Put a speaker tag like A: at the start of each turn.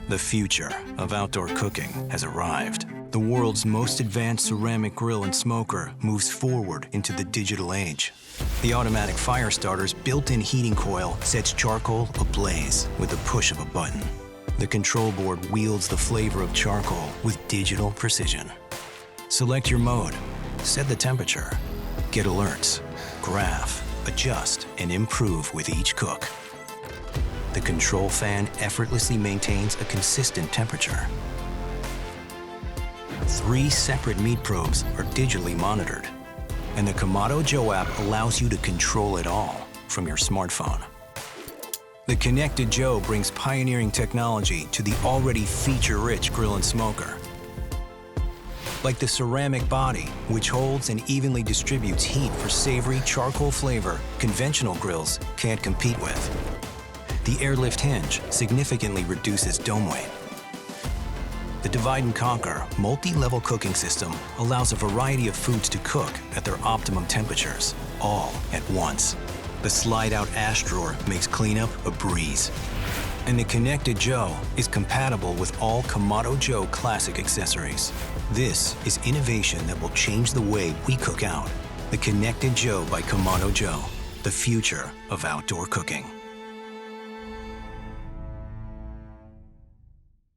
A: The future of outdoor cooking has arrived. The world's most advanced ceramic grill and smoker moves forward into the digital age. The Automatic Firestarter's built-in heating coil sets charcoal ablaze with the push of a button. The Kontrol Board wields the flavor of charcoal with digital precision. Select your mode, set the temperature, get alerts, graph, adjust, and improve with each cook. The control fan effortlessly maintains a consistent temperature. 3 separate meat probes are digitally monitored, and the Kamado Joe app allows you to control it all from your smartphone. The Konnected Joe brings pioneering technology to the already feature-rich grill and smoker. Like the ceramic body, which holds and evenly distributes heat for savory charcoal flavor conventional grills can't compete with. The airlift hinge significantly reduces dome weight. The Divide and Conquer multi-level cooking system allows a variety of foods to cook at their optimum temperatures, all at once. The slide-out ash drawer makes cleanup a breeze. And the Konnected Joe is compatible with all Kamado Joe classic accessories. This is innovation that will change the way we cook out. The Konnected Joe by Kamado Joe, the future of outdoor cooking.